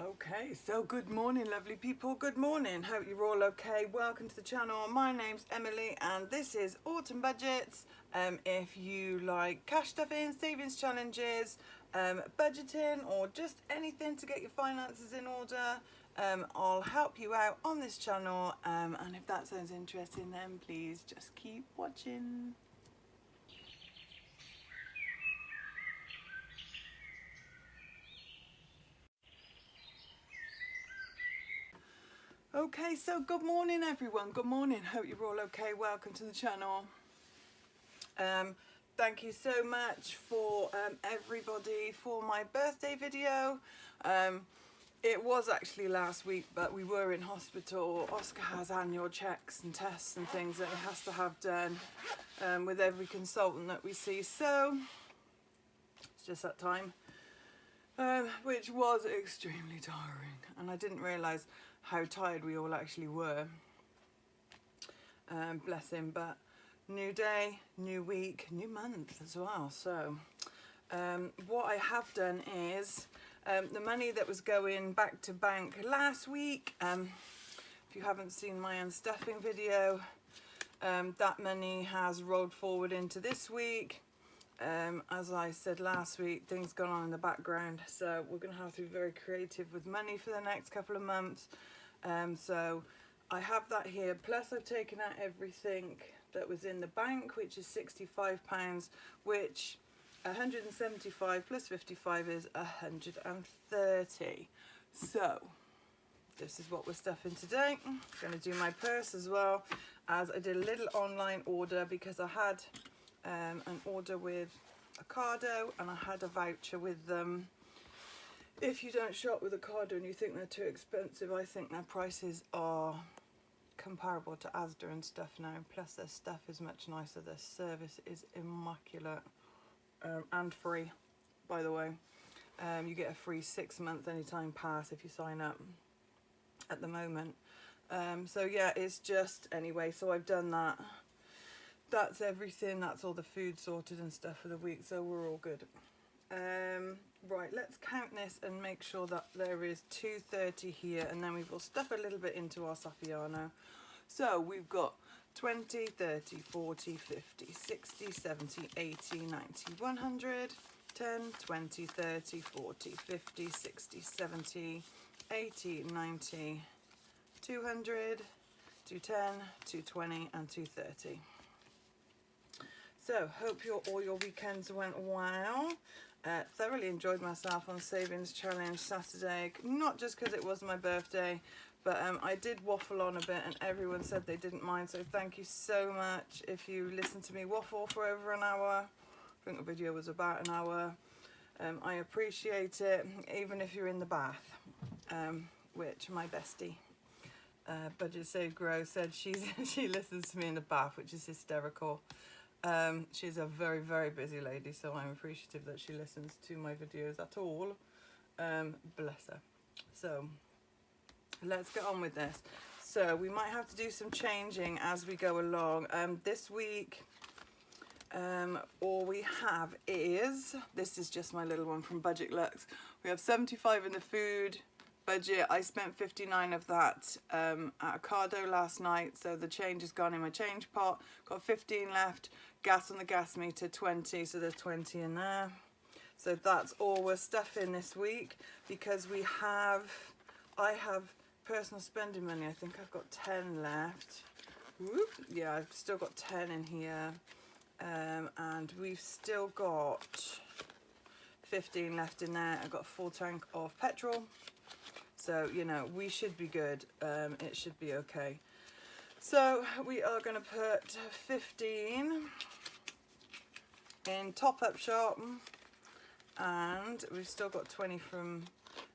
Okay, so good morning, lovely people. Good morning. Hope you're all okay. Welcome to the channel. My name's Emily and this is Autumn Budgets. If you like cash stuffing, savings challenges, budgeting, or just anything to get your finances in order, I'll help you out on this channel. And if that sounds interesting, then please just keep watching. Okay, so good morning everyone. Good morning. Hope you're all okay. Welcome to the channel. Thank you so much for everybody for my birthday video. It was actually last week, but we were in hospital. Oscar has annual checks and tests and things that he has to have done with every consultant that we see. So it's just that time, which was extremely tiring, and I didn't realise how tired we all actually were. Bless him. But new day, new week, new month as well. So what I have done is the money that was going back to bank last week, if you haven't seen my unstuffing video, that money has rolled forward into this week. As I said last week, things gone on in the background, so we're going to have to be very creative with money for the next couple of months. So I have that here, plus I've taken out everything that was in the bank, which is £65, which 175 plus 55 is 130. So this is what we're stuffing today. I'm going to do my purse as well, as I did a little online order because I had an order with Ocado and I had a voucher with them. If you don't shop with Ocado and you think they're too expensive, I think their prices are comparable to Asda and stuff now. Plus their stuff is much nicer. Their service is immaculate, and free, by the way. You get a free 6-month anytime pass if you sign up at the moment. So yeah, it's just, anyway, so I've done that. That's everything. That's all the food sorted and stuff for the week, so we're all good. Right, let's count this and make sure that there is 230 here, and then we will stuff a little bit into our Saffiano. So we've got 20, 30, 40, 50, 60, 70, 80, 90, 100, 10, 20, 30, 40, 50, 60, 70, 80, 90, 200, 210, 220 and 230. So hope all your weekends went well. Thoroughly enjoyed myself on Savings Challenge Saturday, not just because it was my birthday, but I did waffle on a bit and everyone said they didn't mind, so thank you so much if you listened to me waffle for over an hour. I think the video was about an hour. I appreciate it, even if you're in the bath, which my bestie, Budget Save Grow, said she listens to me in the bath, which is hysterical. She's a very, very busy lady, so I'm appreciative that she listens to my videos at all. Bless her. So let's get on with this. So we might have to do some changing as we go along. This week, all we have is, this is just my little one from Budget Lux. We have 75 in the food budget. I spent 59 of that at Ocado last night, so the change has gone in my change pot. Got 15 left. Gas on the gas meter 20, so there's 20 in there. So that's all we're stuffing this week, because I have personal spending money. I think I've got 10 left. Whoop. Yeah, I've still got 10 in here, and we've still got 15 left in there. I've got a full tank of petrol. So, you know, we should be good. It should be okay. So we are going to put 15 in Top Up Shop, and we've still got 20 from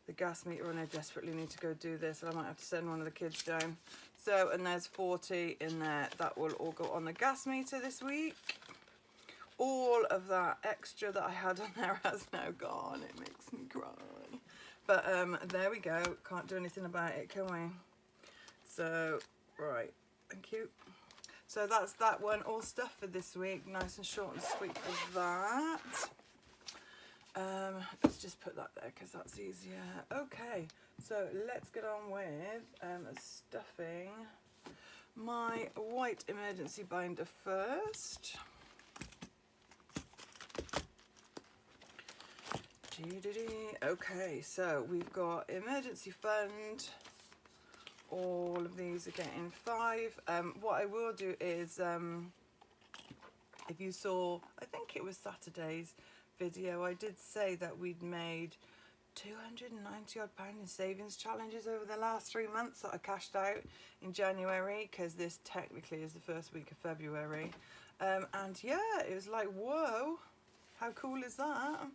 the gas meter, and I desperately need to go do this, and I might have to send one of the kids down. So, and there's 40 in there. That will all go on the gas meter this week. All of that extra that I had on there has now gone. It makes me cry. But there we go. Can't do anything about it, can we? So, right. Thank you. So that's that one all stuff for this week. Nice and short and sweet for that. Let's just put that there because that's easier. Okay, so let's get on with stuffing my white emergency binder first. Okay, so we've got emergency fund. All of these are getting 5. What I will do is, if you saw, I think it was Saturday's video, I did say that we'd made 290 odd pound in savings challenges over the last 3 months that I cashed out in January, because this technically is the first week of February. And yeah, it was like, whoa, how cool is that?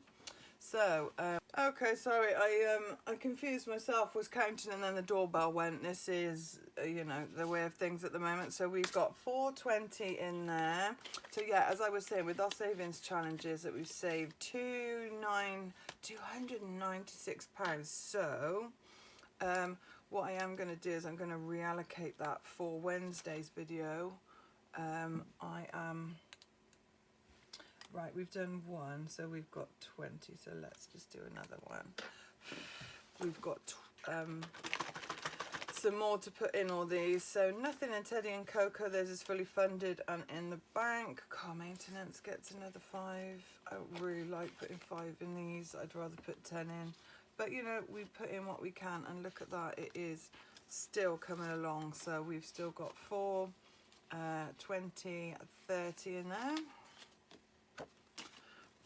So, okay, sorry, I confused myself, was counting and then the doorbell went. This is, you know, the way of things at the moment. So we've got 420 in there. So yeah, as I was saying, with our savings challenges that we've saved £296. So, what I am going to do is I'm going to reallocate that for Wednesday's video. Right, we've done 1, so we've got 20, so let's just do another one. We've got some more to put in all these. So nothing in Teddy and Coco, theirs is fully funded and in the bank. Car maintenance gets another 5. I don't really like putting 5 in these, I'd rather put 10 in. But you know, we put in what we can, and look at that, it is still coming along. So we've still got 4, 20, 30 in there.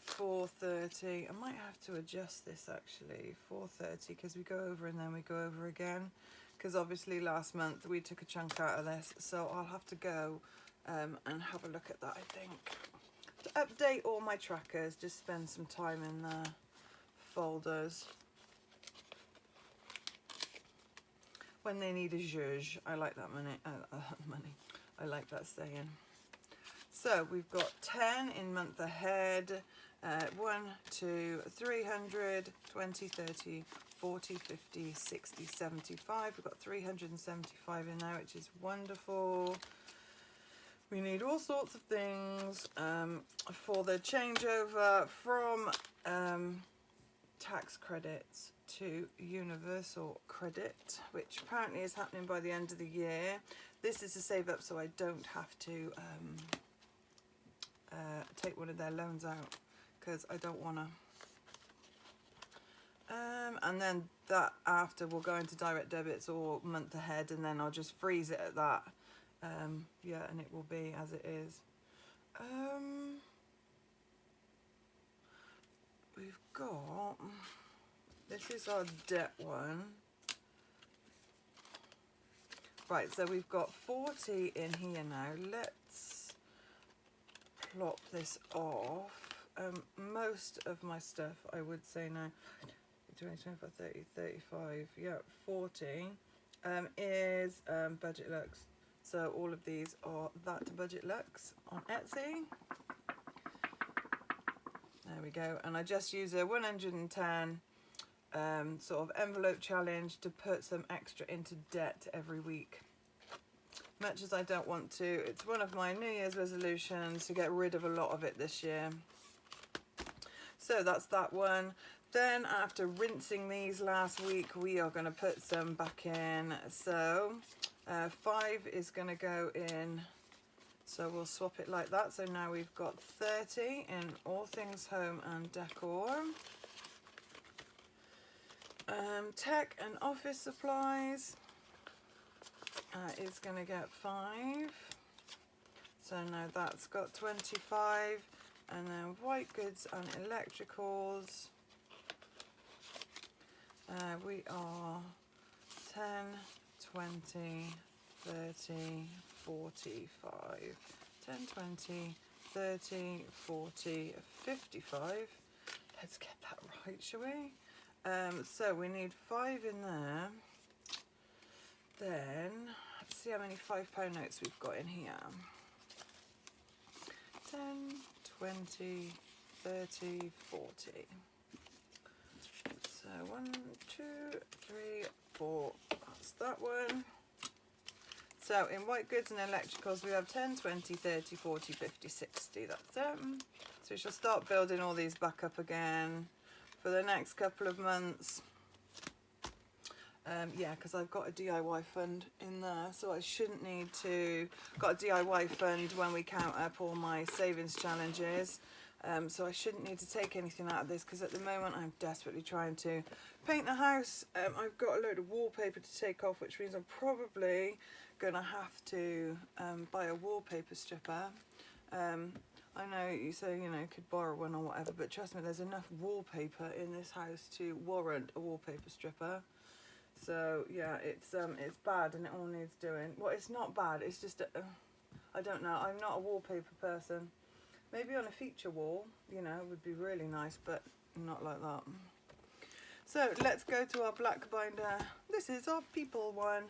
430. I might have to adjust this actually. 430, because we go over and then we go over again, because obviously last month we took a chunk out of this, so I'll have to go and have a look at that. I think to update all my trackers, just spend some time in the folders when they need a zhuzh. I like that money. I like that saying. So we've got 10 in month ahead. 1, 2, 300, 20, 30, 40, 50, 60, 75. We've got 375 in there, which is wonderful. We need all sorts of things for the changeover from tax credits to universal credit, which apparently is happening by the end of the year. This is to save up so I don't have to take one of their loans out, because I don't want to. And then that after will go into direct debits or month ahead, and then I'll just freeze it at that. Yeah, and it will be as it is. We've got, this is our debt one. Right, so we've got 40 in here now. Let's plop this off. Most of my stuff, I would say now, 20, 25, 30, 35, yeah, 40 is Budget Lux. So all of these are that Budget Lux on Etsy. There we go. And I just use a 110 sort of envelope challenge to put some extra into debt every week. Much as I don't want to, it's one of my New Year's resolutions to get rid of a lot of it this year. So that's that one. Then after rinsing these last week, we are going to put some back in. So 5 is going to go in. So we'll swap it like that. So now we've got 30 in all things home and decor. Tech and office supplies is going to get 5. So now that's got 25. And then white goods and electricals, we are 10, 20, 30, 45, 10, 20, 30, 40, 55. Let's get that right, shall we? So we need 5 in there. Then, let's see how many £5 notes we've got in here. 10, 20, 30, 40. So 1, 2, 3, 4. That's that one. So in white goods and electricals, we have 10, 20, 30, 40, 50, 60. That's it. So we shall start building all these back up again. for the next couple of months. Yeah, because I've got a DIY fund in there, so I shouldn't need to. Got a DIY fund when we count up all my savings challenges, so I shouldn't need to take anything out of this, because at the moment I'm desperately trying to paint the house. I've got a load of wallpaper to take off, which means I'm probably gonna have to buy a wallpaper stripper. I know you say, you know, you could borrow one or whatever, but trust me, there's enough wallpaper in this house to warrant a wallpaper stripper. So yeah, it's bad and it all needs doing. Well, it's not bad, it's just I don't know, I'm not a wallpaper person. Maybe on a feature wall, you know, would be really nice, but not like that. So let's go to our black binder. This is our people one.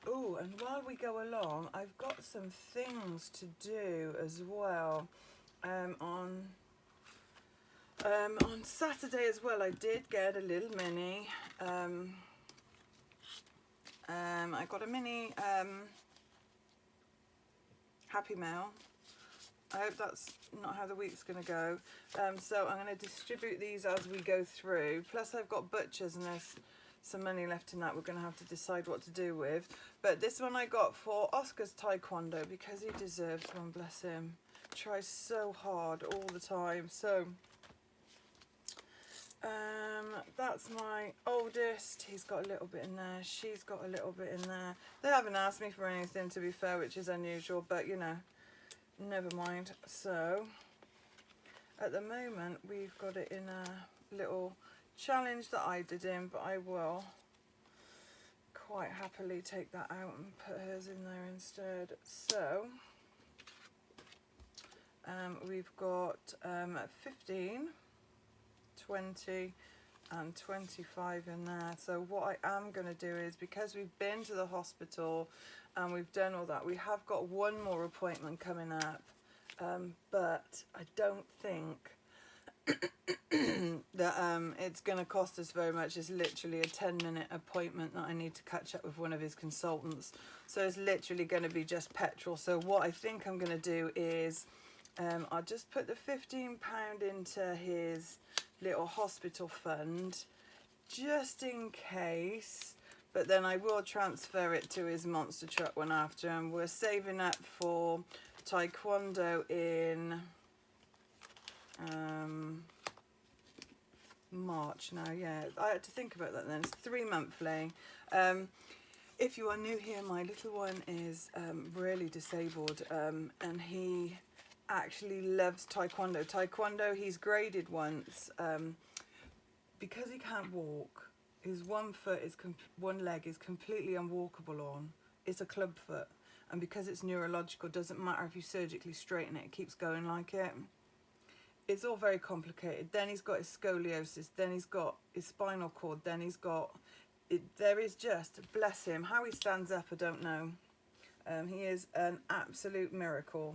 Oh, and while we go along, I've got some things to do as well. On Saturday as well, I did get a little mini. I got a mini Happy Mail. I hope that's not how the week's going to go. So I'm going to distribute these as we go through. Plus I've got butchers and there's some money left in that we're going to have to decide what to do with. But this one I got for Oscar's Taekwondo because he deserves one, bless him. Tries so hard all the time. So that's my oldest. He's got a little bit in there. She's got a little bit in there. They haven't asked me for anything, to be fair, which is unusual, but you know, never mind. So at the moment we've got it in a little challenge that I did in, but I will quite happily take that out and put hers in there instead. So we've got 15, 20 and 25 in there. So what I am going to do is, because we've been to the hospital and we've done all that, we have got one more appointment coming up, but I don't think that it's going to cost us very much. It's literally a 10-minute appointment that I need to catch up with one of his consultants, so it's literally going to be just petrol. So what I think I'm going to do is I'll just put the £15 into his little hospital fund just in case, but then I will transfer it to his monster truck one after, and we're saving up for Taekwondo in March now. Yeah, I had to think about that then. It's 3 monthly. If you are new here, my little one is really disabled, and he actually loves Taekwondo. Taekwondo, he's graded once. Because he can't walk, his one leg is completely unwalkable on. It's a club foot, and because it's neurological, doesn't matter if you surgically straighten it, it keeps going like it. It's all very complicated. Then he's got his scoliosis, then he's got his spinal cord, then he's got there is just, bless him, how he stands up I don't know. He is an absolute miracle.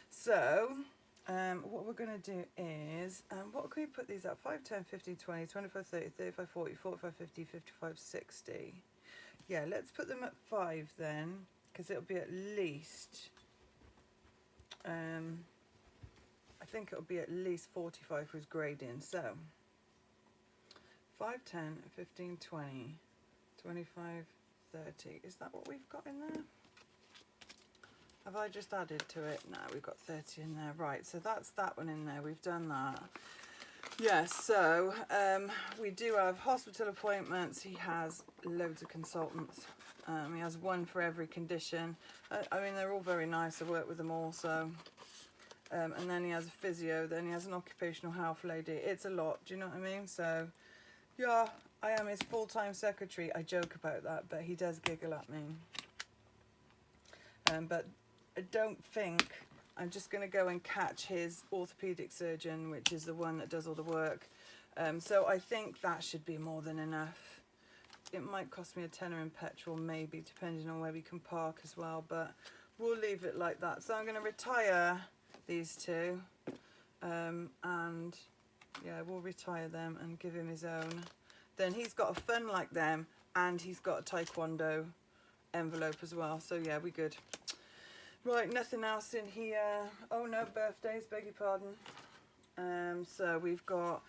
So what we're going to do is, what can we put these at? 5, 10, 15, 20, 25, 30, 35, 40, 45, 50, 55, 60. Yeah, let's put them at 5 then, because it'll be at least, I think it'll be at least 45 for his grading. So 5, 10, 15, 20, 25, 30. Is that what we've got in there? Have I just added to it? No, we've got 30 in there. Right, so that's that one in there. We've done that. Yes, so we do have hospital appointments. He has loads of consultants. He has one for every condition. I mean, they're all very nice. I work with them all. So, and then he has a physio. Then he has an occupational health lady. It's a lot. Do you know what I mean? So, yeah, I am his full-time secretary. I joke about that, but he does giggle at me. But I don't think I'm just going to go and catch his orthopedic surgeon, which is the one that does all the work. So I think that should be more than enough. It might cost me a tenner in petrol, maybe, depending on where we can park as well, but we'll leave it like that. So I'm going to retire these two, and yeah, we'll retire them and give him his own. Then he's got a fun like them, and he's got a Taekwondo envelope as well. So yeah, we're good. Right, nothing else in here. Oh no, birthdays, beg your pardon. So we've got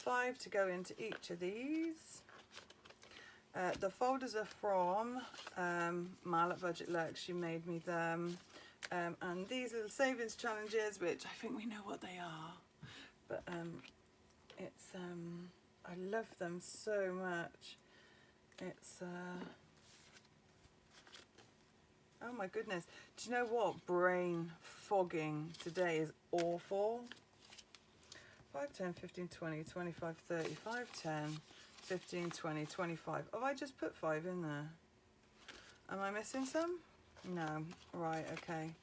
5 to go into each of these. The folders are from Mal at Budget Lux. She made me them. And these are the savings challenges, which I think we know what they are. But it's I love them so much. It's oh my goodness. Do you know what? Brain fogging today is awful. 5, 10, 15, 20, 25, 30, 5, 10, 15, 20, 25. Oh, I just put 5 in there. Am I missing some? No. Right, okay.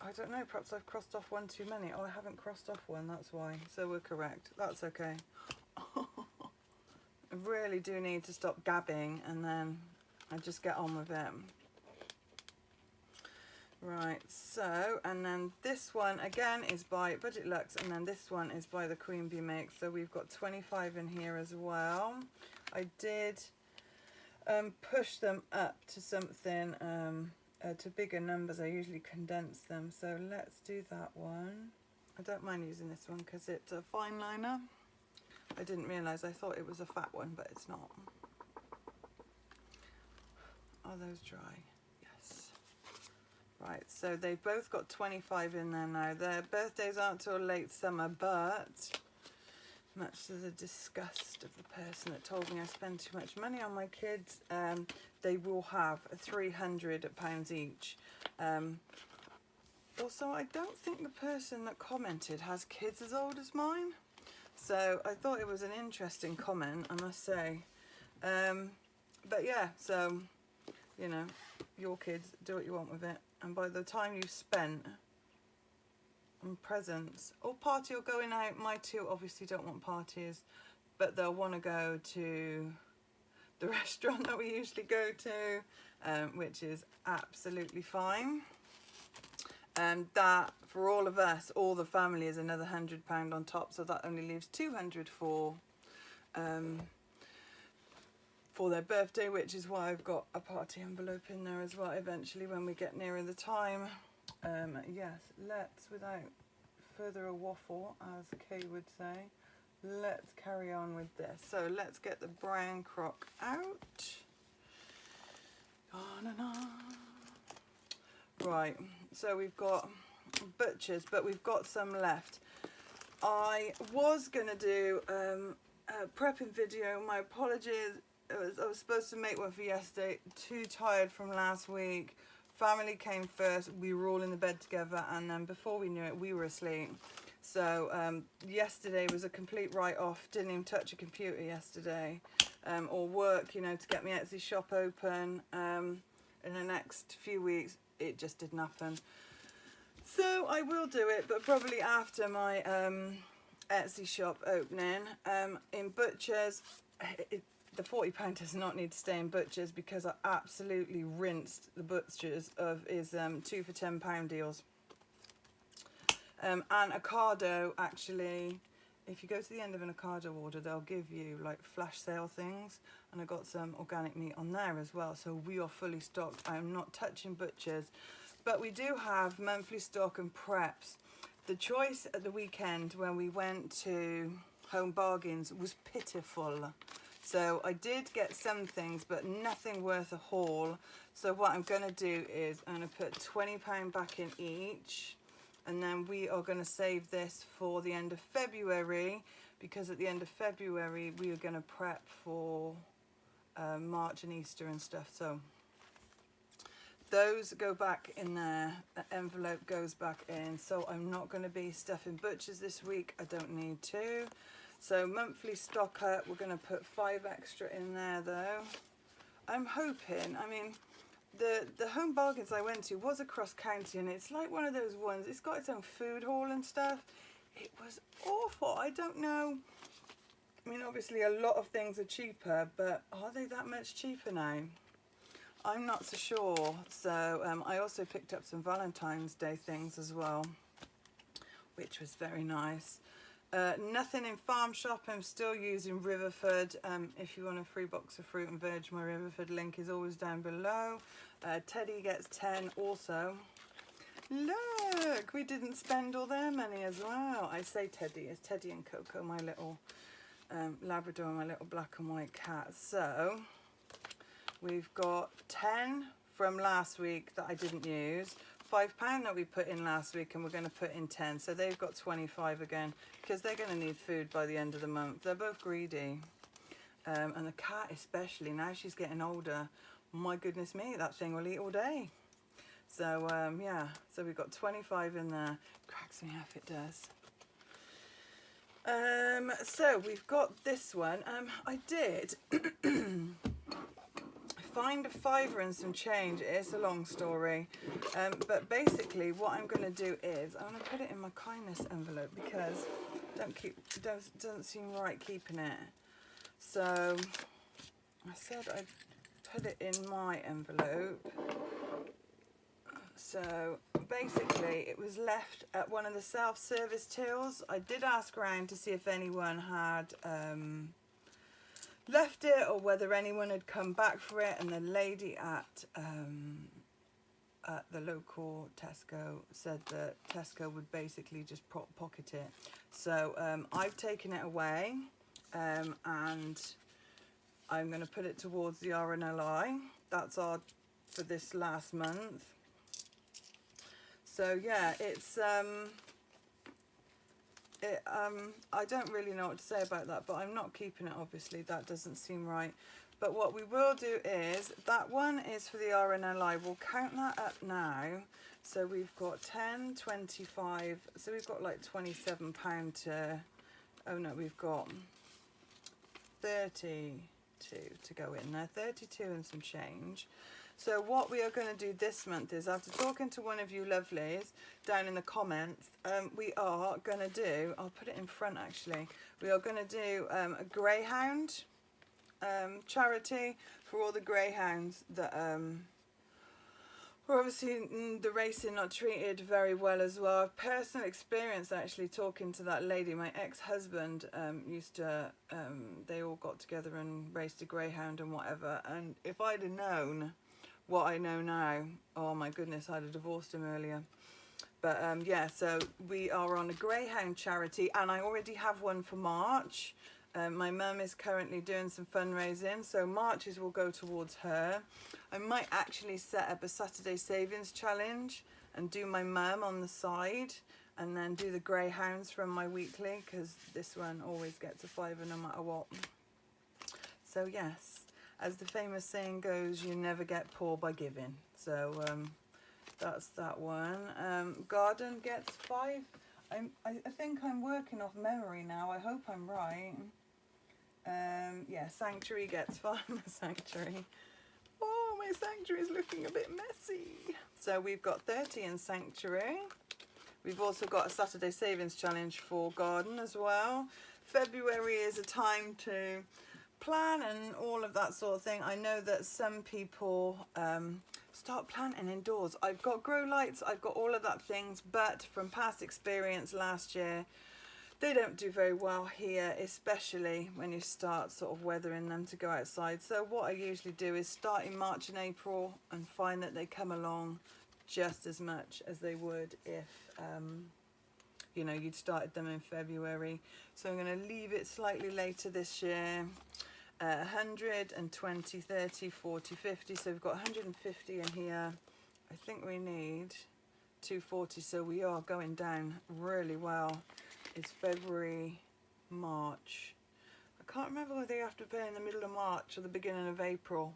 I don't know, perhaps I've crossed off one too many. Oh, I haven't crossed off one, that's why. So we're correct. That's okay. I really do need to stop gabbing and then I just get on with it. Right, so, and then this one again is by Budget Lux, and then this one is by the Queen Bee Mix. So we've got 25 in here as well. I did push them up to something, to bigger numbers. I usually condense them, so let's do that one. I don't mind using this one because it's a fine liner. I didn't realise, I thought it was a fat one, but it's not. Are those dry? Yes. Right, so they've both got 25 in there now. Their birthdays aren't till late summer, but much to the disgust of the person that told me I spend too much money on my kids, they will have £300 each. Also, I don't think the person that commented has kids as old as mine. So I thought it was an interesting comment, I must say. But yeah, so, you know, your kids, do what you want with it. And by the time you've spent on presents or party or going out, my two obviously don't want parties, but they'll want to go to the restaurant that we usually go to, which is absolutely fine. And that for all of us, all the family, is another £100 on top, so that only leaves 200 for their birthday, which is why I've got a party envelope in there as well eventually when we get nearer the time. Yes, let's, without further waffle, as Kay would say, let's carry on with this. So let's get the brown crock out. On and on. Right, so we've got butchers, but we've got some left. I was going to do a prepping video. My apologies. I was supposed to make one for yesterday. Too tired from last week. Family came first. We were all in the bed together, and then before we knew it, we were asleep. So yesterday was a complete write-off. Didn't even touch a computer yesterday, or work, you know, to get my Etsy shop open. In the next few weeks, it just didn't happen. So I will do it, but probably after my Etsy shop opening. In butchers, the £40 does not need to stay in butchers because I absolutely rinsed the butchers of his 2 for £10 deals. And Ocado, actually, if you go to the end of an Ocado order, they'll give you like flash sale things, and I got some organic meat on there as well, so we are fully stocked. I am not touching butchers, but we do have monthly stock and preps. The choice at the weekend when we went to Home Bargains was pitiful. So I did get some things, but nothing worth a haul. So what I'm going to do is I'm going to put £20 back in each, and then we are going to save this for the end of February, because at the end of February we are going to prep for March and Easter and stuff. So those go back in there, the envelope goes back in. So I'm not going to be stuffing butchers this week, I don't need to. So monthly stock up, we're going to put 5 extra in there though. I'm hoping, I mean, the Home Bargains I went to was across county, and it's like one of those ones, it's got its own food hall and stuff. It was awful. I don't know, I mean obviously a lot of things are cheaper, but are they that much cheaper now? I'm not so sure. So I also picked up some Valentine's Day things as well, which was very nice. Nothing in Farm Shop. I'm still using Riverford. If you want a free box of fruit and veg, my Riverford link is always down below. Teddy gets 10 also. Look, look, we didn't spend all their money as well. I say Teddy, it's Teddy and Coco, my little Labrador and my little black and white cat. So we've got 10 from last week that I didn't use, £5 that we put in last week, and we're going to put in 10. So they've got 25 again, because they're going to need food by the end of the month. They're both greedy. And the cat especially, now she's getting older, my goodness me, that thing will eat all day. So yeah, so we've got 25 in there. Cracks me up, it does. So we've got this one. I did find a £5 and some change. It's a long story, but basically what I'm going to do is I'm going to put it in my kindness envelope, because it doesn't seem right keeping it. So I said I'd put it in my envelope. So basically it was left at one of the self-service tills. I did ask around to see if anyone had left it, or whether anyone had come back for it, and the lady at the local Tesco said that Tesco would basically just pocket it. So I've taken it away, and I'm going to put it towards the RNLI. That's our for this last month. So yeah, it's I don't really know what to say about that, but I'm not keeping it, obviously. That doesn't seem right. But what we will do is, that one is for the RNLI. We'll count that up now. So we've got 10, 25, so we've got like £27 to, oh no, we've got 32 to go in there, 32 and some change. So what we are going to do this month is, after talking to one of you lovelies down in the comments, we are going to do, I'll put it in front actually, we are going to do a greyhound charity for all the greyhounds that were obviously the racing not treated very well as well. Personal experience actually talking to that lady. My ex-husband used to, they all got together and raced a greyhound and whatever, and if I'd have known what I know now, oh my goodness, I'd have divorced him earlier. But yeah, so we are on a greyhound charity, and I already have one for March. My mum is currently doing some fundraising, so March's will go towards her. I might actually set up a Saturday savings challenge and do my mum on the side, and then do the greyhounds from my weekly, because this one always gets a £5 no matter what. So yes, as the famous saying goes, you never get poor by giving. So that's that one. Garden gets 5. I think I'm working off memory now. I hope I'm right. Yeah, Sanctuary gets 5. Sanctuary. Oh, my Sanctuary is looking a bit messy. So we've got 30 in Sanctuary. We've also got a Saturday Savings Challenge for Garden as well. February is a time to plan and all of that sort of thing. I know that some people start planting indoors. I've got grow lights, I've got all of that things, but from past experience last year, they don't do very well here, especially when you start sort of weathering them to go outside. So what I usually do is start in March and April and find that they come along just as much as they would if you know, you'd started them in February. So I'm going to leave it slightly later this year. 120, 30, 40, 50. So we've got 150 in here. I think we need 240. So we are going down really well. It's February, March. I can't remember whether you have to pay in the middle of March or the beginning of April.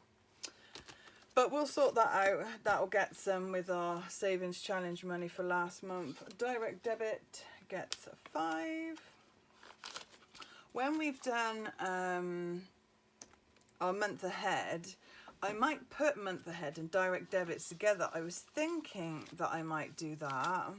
But we'll sort that out. That'll get some with our savings challenge money for last month. Direct debit gets 5. When we've done our month ahead, I might put month ahead and direct debits together. I was thinking that I might do that.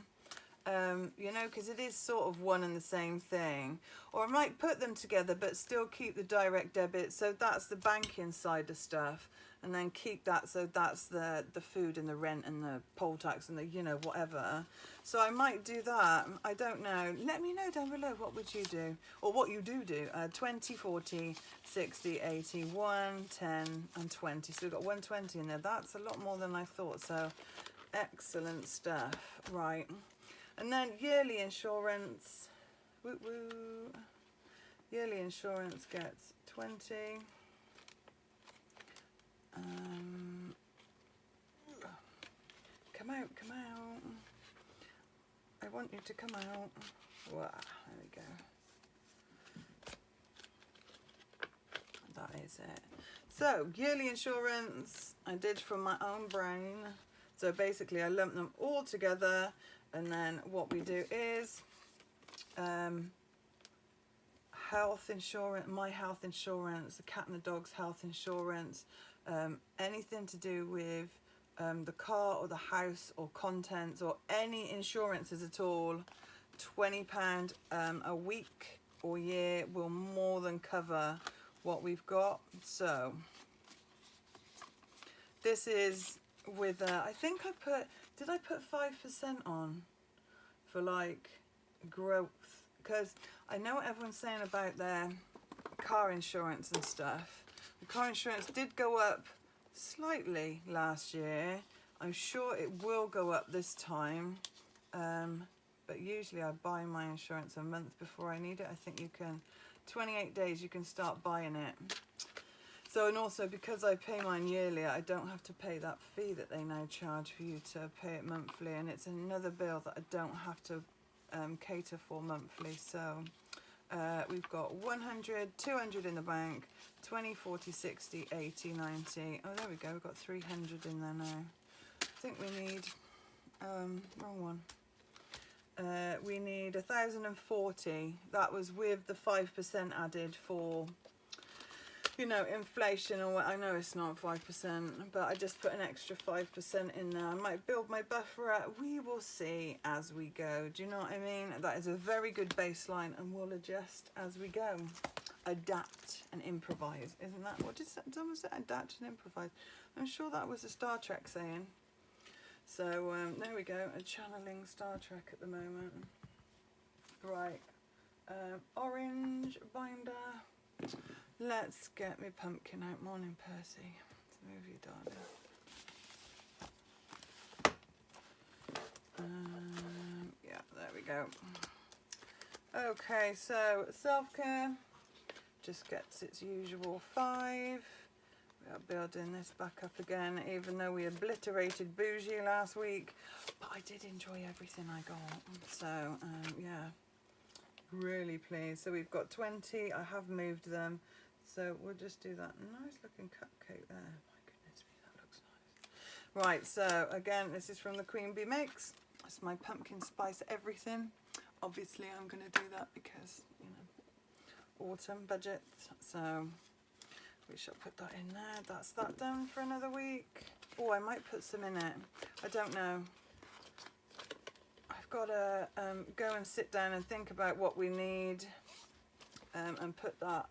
You know, because it is sort of one and the same thing. Or I might put them together but still keep the direct debit, so that's the banking side of stuff, and then keep that, so that's the food and the rent and the poll tax and the, you know, whatever. So I might do that. I don't know. Let me know down below, what would you do, or what you do. 20, 40, 60, 80, 1, 10 and 20. So we've got 120 in there. That's a lot more than I thought. So Excellent stuff. Right. And then yearly insurance. Woo woo. Yearly insurance gets 20. Come out, come out. I want you to come out. Wow, there we go. That is it. So, yearly insurance, I did from my own brain. So basically I lump them all together, and then what we do is health insurance, my health insurance, the cat and the dog's health insurance, anything to do with the car or the house or contents or any insurances at all, £20 a week or year will more than cover what we've got. So this is with I think I put, did I put 5% on for like growth? Because I know what everyone's saying about their car insurance and stuff. The car insurance did go up slightly last year. I'm sure it will go up this time, but usually I buy my insurance a month before I need it. I think you can, 28 days you can start buying it. So, and also because I pay mine yearly, I don't have to pay that fee that they now charge for you to pay it monthly, and it's another bill that I don't have to cater for monthly. So we've got 100, 200 in the bank, 20, 40, 60, 80, 90. Oh, there we go, we've got 300 in there now. I think we need, wrong one. We need 1,040. That was with the 5% added for, you know, inflation, or I know it's not 5%, but I just put an extra 5% in there. I might build my buffer out. We will see as we go. Do you know what I mean? That is a very good baseline, and we'll adjust as we go. Adapt and improvise. Isn't that, what did someone say? Adapt and improvise. I'm sure that was a Star Trek saying. So there we go. Channeling Star Trek at the moment. Right. Orange binder. Let's get my pumpkin out. Morning, Percy. Let's move you, darling. Yeah, there we go. Okay, so self-care just gets its usual 5. We are building this back up again, even though we obliterated bougie last week. But I did enjoy everything I got. So, yeah, really pleased. So we've got 20. I have moved them. So we'll just do that nice looking cupcake there. My goodness me, that looks nice. Right, so again, this is from the Queen Bee Mix. It's my pumpkin spice everything. Obviously, I'm going to do that because, you know, autumn budget. So we shall put that in there. That's that done for another week. Oh, I might put some in it. I don't know. I've got to go and sit down and think about what we need and put that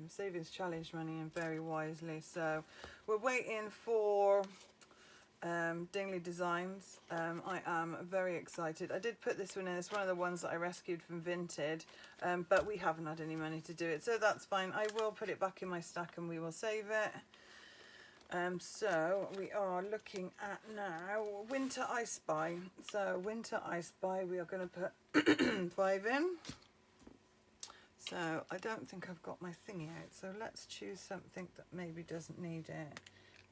savings challenge money in very wisely. So we're waiting for Dingley Designs. I am very excited. I did put this one in. It's one of the ones that I rescued from Vinted, but we haven't had any money to do it, so that's fine. I will put it back in my stack and we will save it. So we are looking at now Winter I Spy. So Winter I Spy, we are going to put 5 in. So I don't think I've got my thingy out, so let's choose something that maybe doesn't need it.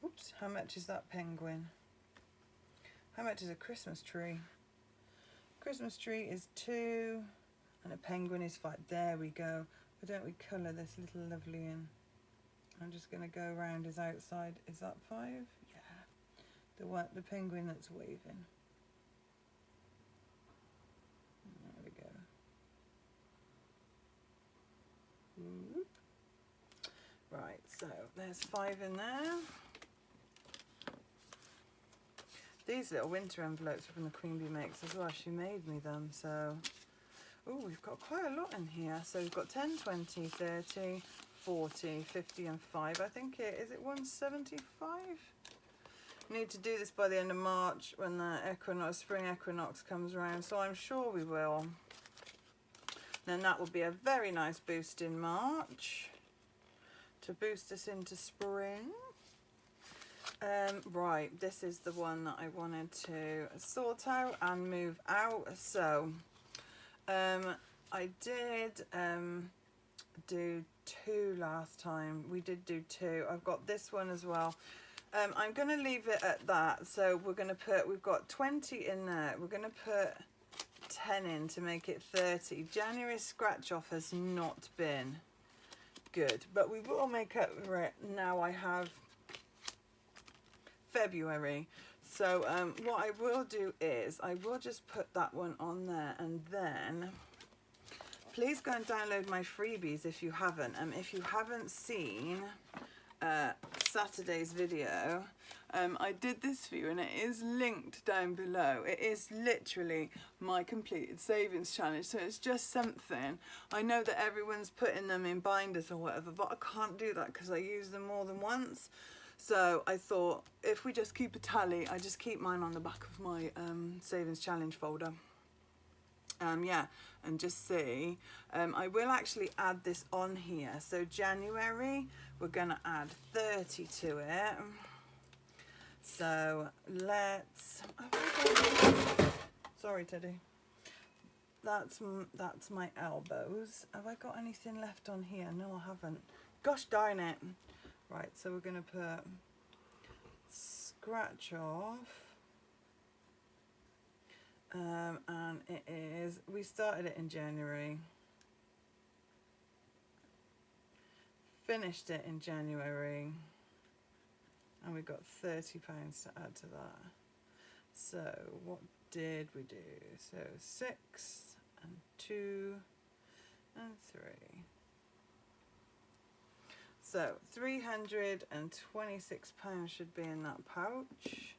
Oops, how much is that penguin? How much is a Christmas tree? Christmas tree is 2 and a penguin is 5. There we go. Why don't we colour this little lovely in? I'm just going to go around his outside. Is that 5? Yeah. The penguin that's waving. There we go. Right, so there's 5 in there. These little winter envelopes are from the Queen Bee Mix as well. She made me them, so... Oh, we've got quite a lot in here. So we've got 10, 20, 30, 40, 50 and 5. I think is it 175? Need to do this by the end of March when the spring equinox comes around, so I'm sure we will. Then that will be a very nice boost in March to boost us into spring. Right, this is the one that I wanted to sort out and move out. So I did do 2 last time. We did do 2. I've got this one as well. I'm going to leave it at that. So we're going to put, we've got 20 in there. We're going to put 10 in to make it 30. January's scratch off has not been good, but we will make up for it. Now I have February. So what I will do is I will just put that one on there, and then please go and download my freebies if you haven't. If you haven't seen Saturday's video, I did this for you and it is linked down below. It is literally my completed savings challenge, so it's just something. I know that everyone's putting them in binders or whatever, but I can't do that because I use them more than once. So I thought if we just keep a tally, I just keep mine on the back of my savings challenge folder. Yeah, and just see. I will actually add this on here. So January, we're going to add 30 to it. So let's, sorry Teddy, that's my elbows. Have I got anything left on here? No, I haven't. Gosh darn it. Right, so we're going to put scratch off. And it is, we started it in January, finished it in January, and we got £30 to add to that. So what did we do? So 6 and 2 and 3. So £326 should be in that pouch.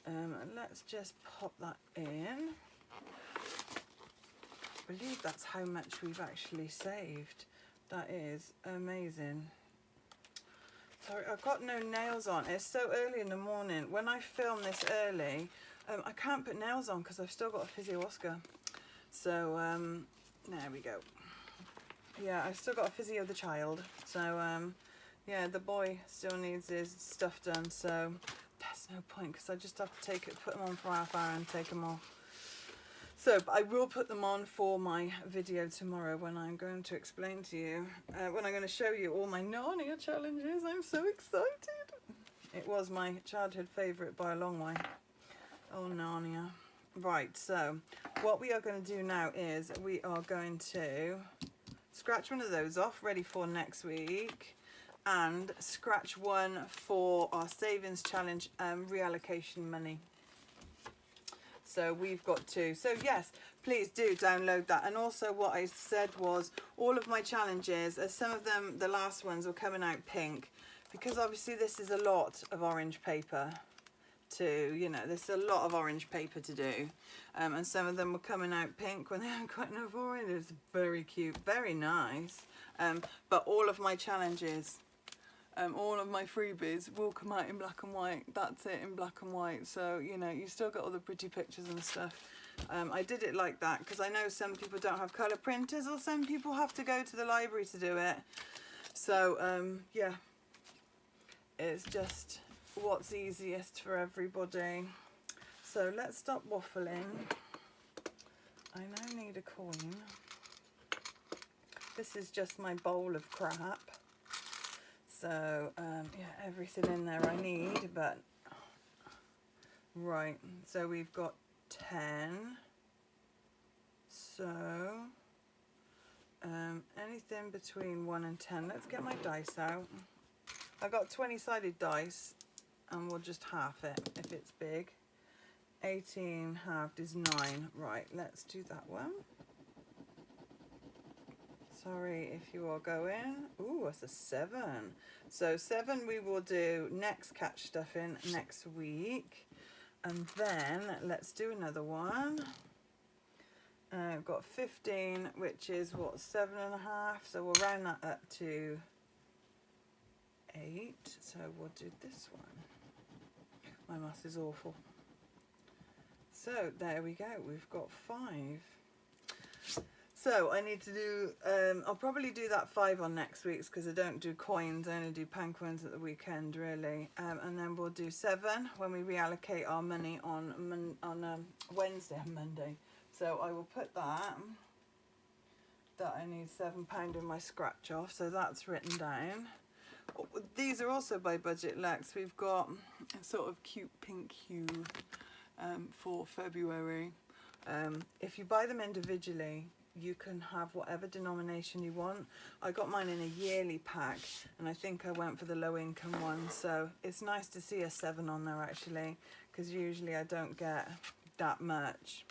And let's just pop that in. I believe that's how much we've actually saved. That is amazing. Sorry, I've got no nails on. It's so early in the morning. When I film this early, I can't put nails on because I've still got a physio Oscar. So there we go. Yeah, I've still got a physio the child. So yeah, the boy still needs his stuff done. So there's no point because I just have to put them on for half hour and take them off. So I will put them on for my video tomorrow when I'm going to explain to you, when I'm going to show you all my Narnia challenges. I'm so excited. It was my childhood favourite by a long way. Oh, Narnia. Right, so what we are going to do now is we are going to scratch one of those off, ready for next week. And scratch one for our savings challenge reallocation money. So we've got 2. So yes, please do download that. And also what I said was all of my challenges, as some of them, the last ones, were coming out pink, because obviously this is a lot of orange paper to, you know, there's a lot of orange paper to do. And some of them were coming out pink when they haven't got enough orange. It's very cute, very nice. But all of my challenges, all of my freebies will come out in black and white. That's it, in black and white. So, you know, you still got all the pretty pictures and stuff. I did it like that because I know some people don't have colour printers, or some people have to go to the library to do it. So, yeah, it's just what's easiest for everybody. So let's stop waffling. I now need a coin. This is just my bowl of crap. So, yeah, everything in there I need, but, right, so we've got 10, so, anything between 1 and 10, let's get my dice out. I've got 20-sided dice, and we'll just half it if it's big. 18 halved is 9, right, let's do that one. Sorry if you are going. Ooh, that's a 7. So 7 we will do next catch stuff in next week. And then let's do another one. I've got 15, which is what, 7.5. So we'll round that up to 8. So we'll do this one. My maths is awful. So there we go. We've got 5. So I need to do, I'll probably do that 5 on next week's because I don't do coins, I only do pan coins at the weekend really. And then we'll do 7 when we reallocate our money on Wednesday and Monday. So I will put that I need £7 in my scratch off, so that's written down. These are also by Budget Lex. We've got a sort of cute pink hue for February. If you buy them individually, you can have whatever denomination you want. I got mine in a yearly pack, and I think I went for the low income one, so it's nice to see a 7 on there actually, because usually I don't get that much.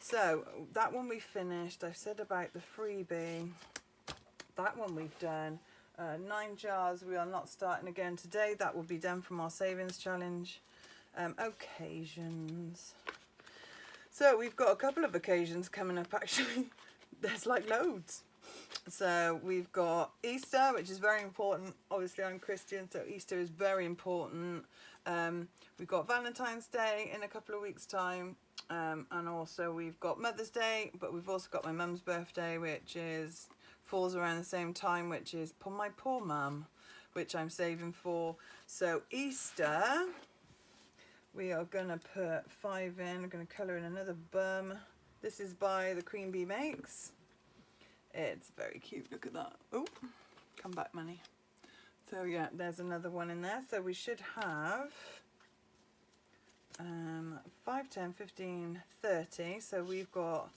So that one we finished. I've said about the freebie, that one we've done. 9 jars, we are not starting again today. That will be done from our savings challenge. Occasions. So we've got a couple of occasions coming up actually. There's like loads. So we've got Easter, which is very important. Obviously I'm Christian, so Easter is very important. We've got Valentine's Day in a couple of weeks' time. And also we've got Mother's Day, but we've also got my mum's birthday, which falls around the same time, which is my poor mum, which I'm saving for. So Easter, we are going to put 5 in. I'm going to colour in another bum. This is by the Queen Bee Makes. It's very cute. Look at that. Oh, come back, money. So yeah, there's another one in there. So we should have 5, 10, 15, 30. So we've got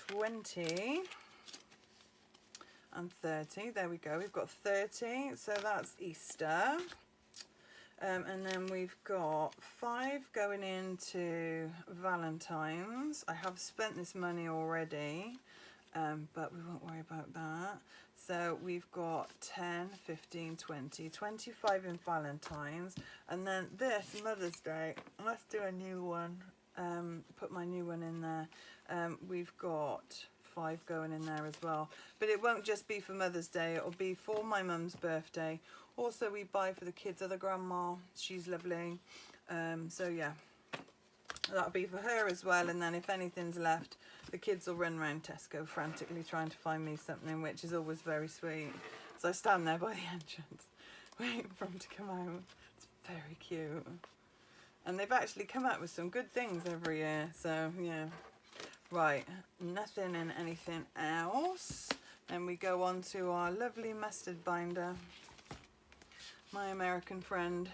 20 and 30. There we go. We've got 30. So that's Easter. And then we've got 5 going into Valentine's. I have spent this money already, but we won't worry about that. So we've got 10, 15, 20, 25 in Valentine's. And then this, Mother's Day, let's do a new one. Put my new one in there. We've got 5 going in there as well. But it won't just be for Mother's Day, it'll be for my mum's birthday. Also, we buy for the kids' other grandma. She's lovely. So yeah, that'll be for her as well. And then if anything's left, the kids will run around Tesco frantically trying to find me something, which is always very sweet. So I stand there by the entrance, waiting for them to come out. It's very cute. And they've actually come out with some good things every year. So yeah. Right, nothing in anything else. Then we go on to our lovely mustard binder. My American friend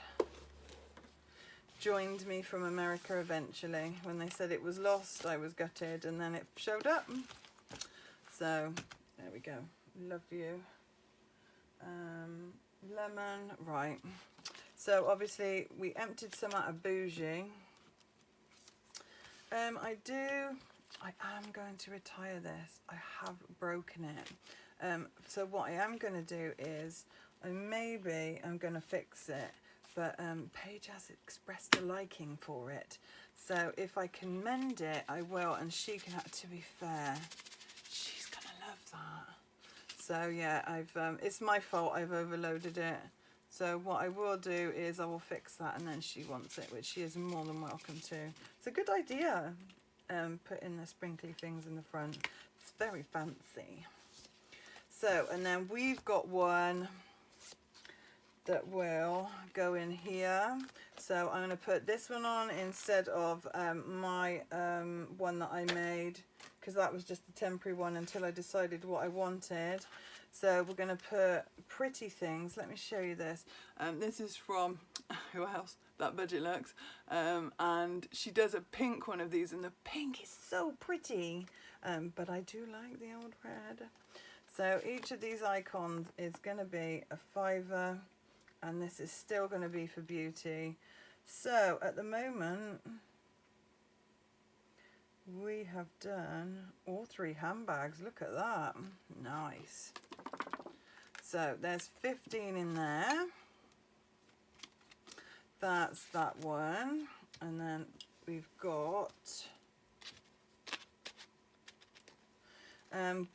joined me from America eventually. When they said it was lost, I was gutted, and then it showed up. So there we go. Love you. Lemon. Right. So obviously we emptied some out of Bougie. I am going to retire this. I have broken it. So what I am going to do is I'm going to fix it, but Paige has expressed a liking for it. So if I can mend it, I will, and she can, to be fair, she's going to love that. So yeah, it's my fault, I've overloaded it. So what I will do is I will fix that, and then she wants it, which she is more than welcome to. It's a good idea, putting the sprinkly things in the front. It's very fancy. So, and then we've got one that will go in here. So I'm going to put this one on instead of my one that I made, because that was just a temporary one until I decided what I wanted. So we're going to put pretty things. Let me show you this. This is from, who else? That Budget Lux. And she does a pink one of these, and the pink is so pretty. But I do like the old red. So each of these icons is going to be a £5, and this is still going to be for beauty. So at the moment, we have done all 3 handbags. Look at that. Nice. So there's 15 in there. That's that one. And then we've got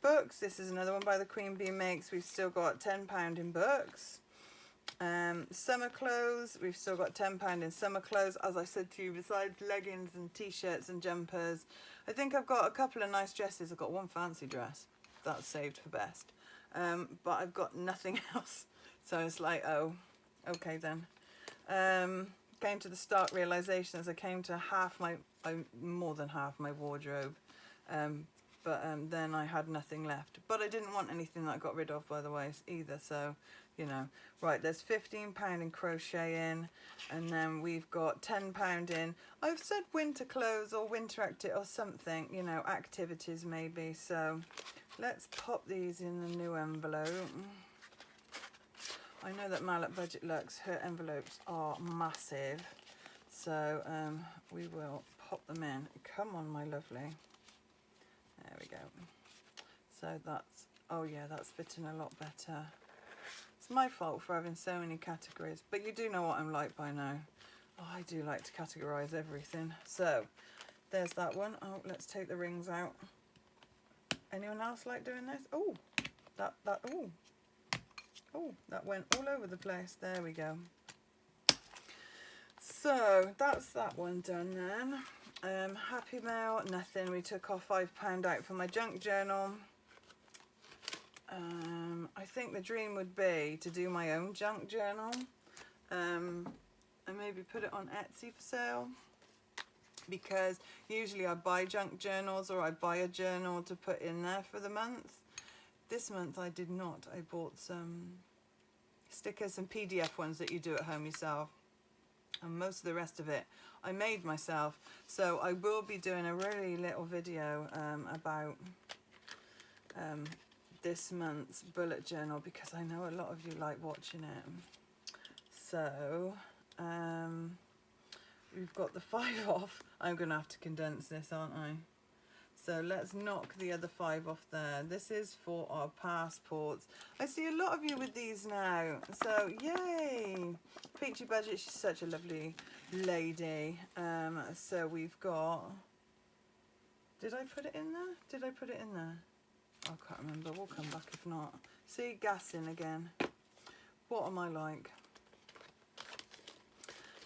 books. This is another one by the Queen Bee Makes. We've still got £10 in books. Summer clothes, we've still got £10 in summer clothes, as I said to you, besides leggings and t-shirts and jumpers. I think I've got a couple of nice dresses. I've got one fancy dress that's saved for best, but I've got nothing else, so it's like, oh, okay then. Came to the stark realization as I came to more than half my wardrobe, but then I had nothing left. But I didn't want anything that I got rid of, by the way, either, so you know. Right, there's £15 in crocheting, and then we've got £10 in, I've said winter clothes or winter or something, you know, activities maybe. So let's pop these in the new envelope. I know that Mal at Budget Luxe, her envelopes are massive, so we will pop them in. Come on, my lovely. There we go. So that's, oh yeah, that's fitting a lot better. It's my fault for having so many categories, but you do know what I'm like by now. Oh, I do like to categorise everything. So there's that one. Oh, let's take the rings out. Anyone else like doing this? Oh, oh, that went all over the place. There we go. So that's that one done then. Happy Mail, nothing. We took our £5 out for my junk journal. I think the dream would be to do my own junk journal, and maybe put it on Etsy for sale, because usually I buy junk journals or I buy a journal to put in there for the month. This month I did not. I bought some stickers and PDF ones that you do at home yourself, and most of the rest of it I made myself. So I will be doing a really little video about this month's bullet journal, because I know a lot of you like watching it. So we've got the 5 off. I'm gonna have to condense this, aren't I? So let's knock the other 5 off there. This is for our passports. I see a lot of you with these now, so yay. Peachy Budget, she's such a lovely lady. So we've got, did I put it in there? Did I put it in there? I can't remember. We'll come back if not. See, gassing again. What am I like?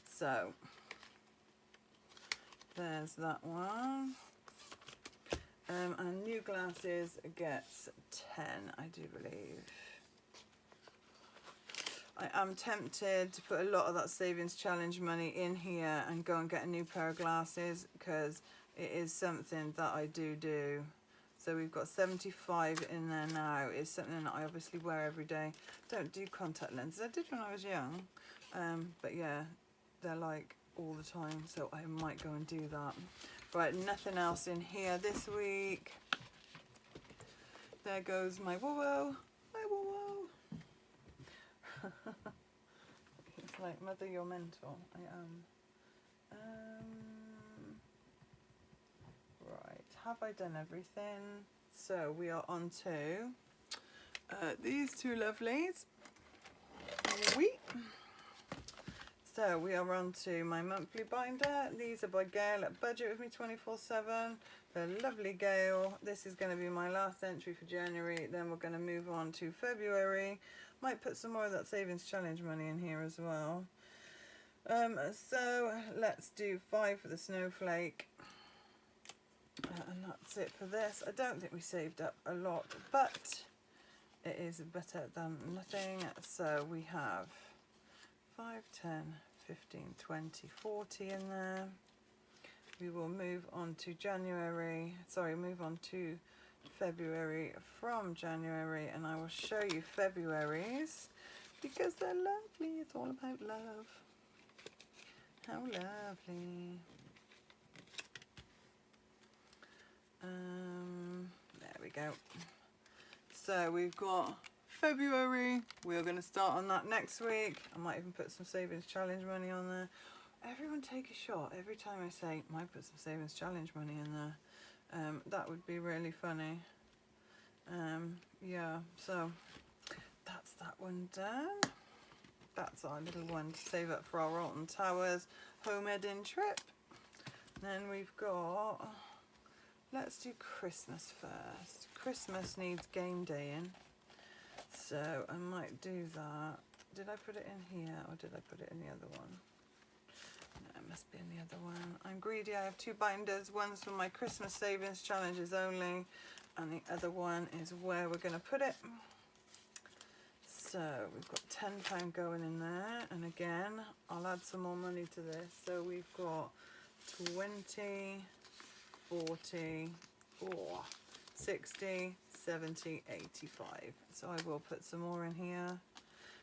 So there's that one. And new glasses gets 10, I do believe. I am tempted to put a lot of that savings challenge money in here and go and get a new pair of glasses, because it is something that I do. So we've got 75 in there now. It's something that I obviously wear every day. Don't do contact lenses. I did when I was young. But yeah, they're like all the time. So I might go and do that. Right, nothing else in here this week. There goes my woo-woo. My woo-woo. It's like, Mother, you're mental. I am. Right, have I done everything? So we are on to these two lovelies. So we are on to my monthly binder. These are by Gail at Budget with me 24/7. The lovely Gail. This is going to be my last entry for January. Then we're going to move on to February. Might put some more of that savings challenge money in here as well. So let's do 5 for the snowflake. And that's it for this. I don't think we saved up a lot, but it is better than nothing. So we have 5, 10, 15, 20, 40 in there. We will move on to move on to February from January, and I will show you February's, because they're lovely. It's all about love. How lovely. There we go. So we've got February. We're going to start on that next week. I might even put some savings challenge money on there. Everyone take a shot every time I say might put some savings challenge money in there. That would be really funny. Yeah, so that's that one done. That's our little one to save up for our Alton Towers home ed-in trip. Then we've got, let's do Christmas first. Christmas needs game day in, so I might do that. did I put it in here or did I put it in the other one? No, it must be in the other one. I'm greedy. I have 2 binders. One's for my Christmas savings challenges only, and the other one is where we're going to put it. So we've got £10 going in there, and again I'll add some more money to this. So we've got 20, 40, 60, 70, 85. So I will put some more in here.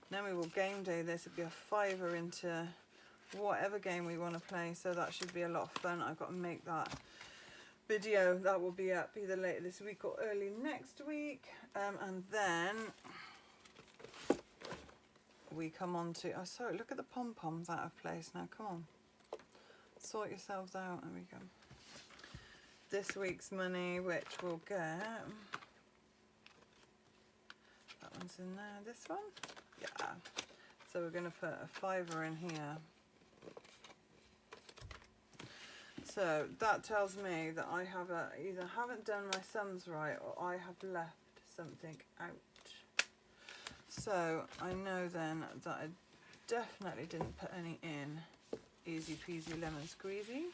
Then we will game day this. It'll be a £5 into whatever game we want to play. So that should be a lot of fun. I've got to make that video. That will be up either later this week or early next week. And then we come on to, oh sorry, look at the pom-poms out of place now. Come on, sort yourselves out. There we go. This week's money, which we'll get, that one's in there. This one, yeah. So we're going to put a £5 in here. So that tells me that I have either haven't done my sums right or I have left something out. So I know then that I definitely didn't put any in. Easy peasy lemon squeezy.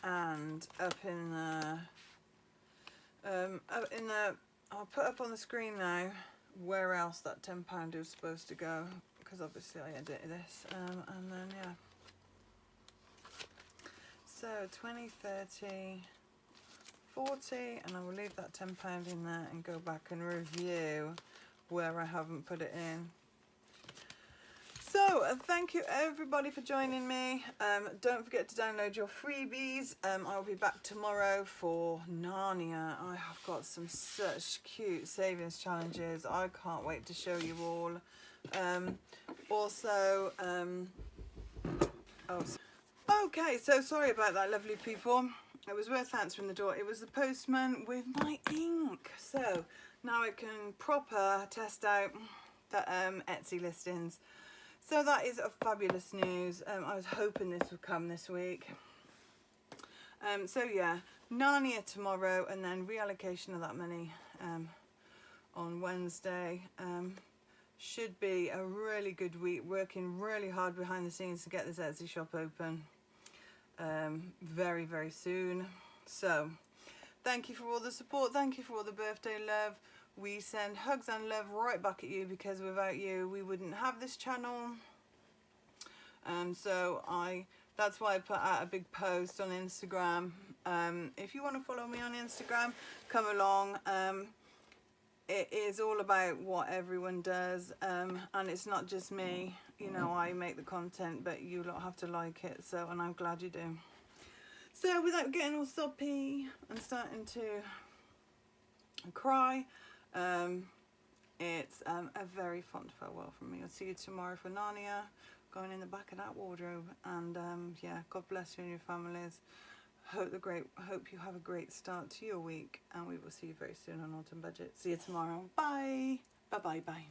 And up in the, I'll put up on the screen now where else that £10 is supposed to go, because obviously I edited this. And then yeah. So 20, 30, 40, and I will leave that £10 in there and go back and review where I haven't put it in. So thank you everybody for joining me. Don't forget to download your freebies. I'll be back tomorrow for Narnia. I have got some such cute savings challenges. I can't wait to show you all. Okay, so sorry about that, lovely people. It was worth answering the door. It was the postman with my ink. So now I can proper test out the Etsy listings. So that is a fabulous news. I was hoping this would come this week. So yeah, Narnia tomorrow, and then reallocation of that money on Wednesday. Should be a really good week, working really hard behind the scenes to get this Etsy shop open very, very soon. So thank you for all the support. Thank you for all the birthday love. We send hugs and love right back at you, because without you we wouldn't have this channel. So that's why I put out a big post on Instagram. If you want to follow me on Instagram, come along. It is all about what everyone does, and it's not just me. You know, I make the content, but you lot have to like it. So, and I'm glad you do. So without getting all soppy and starting to cry, it's a very fond farewell from me. I'll see you tomorrow for Narnia, going in the back of that wardrobe. And yeah, God bless you and your families. Hope you have a great start to your week, and we will see you very soon on Autumn Budget. See you tomorrow. Bye. Bye bye bye.